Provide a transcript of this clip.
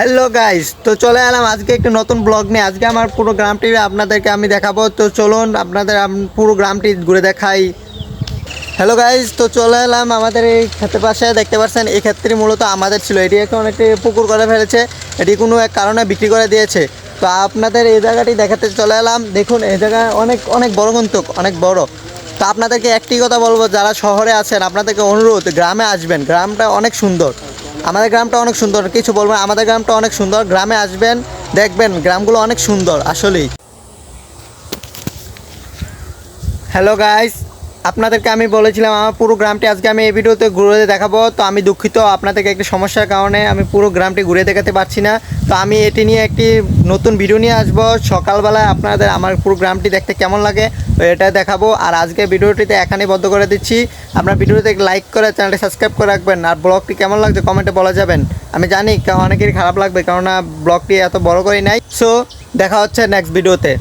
Hello guys, তো চলে এলাম আজকে একটা নতুন ব্লগ নিয়ে। আজকে আমার পুরো গ্রামটি আপনাদেরকে আমি দেখাবো। তো চলুন আপনাদের পুরো গ্রামটি ঘুরে দেখাই। হ্যালো গাইস, তো চলে এলাম আমাদের এই ক্ষেতের পাশে। দেখতে পাচ্ছেন এই ক্ষেতটি মূলত আমাদের ছিল। এটি এখন একটি পুকুর করে ফেলেছে, এটি কোনো এক কারণে বিক্রি করে দিয়েছে। তো আপনাদের এই জায়গাটি দেখাতে চলে এলাম। দেখুন এই জায়গা অনেক অনেক বড়, কিন্তু অনেক বড়। তো আপনাদেরকে একটি কথা বলবো, যারা শহরে আছেন আপনাদেরকে অনুরোধ, গ্রামে আসবেন। গ্রামটা অনেক সুন্দর, আমাদের গ্রামটা অনেক সুন্দর। কিছু বলবেন, আমাদের গ্রামটা অনেক সুন্দর। গ্রামে আসবেন, দেখবেন গ্রামগুলো অনেক সুন্দর আসলেই। হ্যালো গাইস, আপনাদেরকে আমি বলেছিলাম আমার পুরো গ্রামটি আজকে আমি এই ভিডিওতে ঘুরে দেখাবো। তো আমি দুঃখিত, আপনাদেরকে একটি সমস্যার কারণে আমি পুরো গ্রামটি ঘুরে দেখাতে পারছি না। তো আমি এটি নিয়ে একটি নতুন ভিডিও নিয়ে আসবো সকালবেলায়। আপনাদের আমার পুরো গ্রামটি দেখতে কেমন লাগে তো এটা দেখাবো। আর আজকে ভিডিওটিতে এখানেই বন্ধ করে দিচ্ছি। আপনার ভিডিওতে লাইক করে চ্যানেলটি সাবস্ক্রাইব করে রাখবেন। আর ব্লগটি কেমন লাগছে কমেন্টে বলা যাবেন। আমি জানি অনেকেরই খারাপ লাগবে, কেননা ব্লগটি এত বড় করেই নাই। সো দেখা হচ্ছে নেক্সট ভিডিওতে।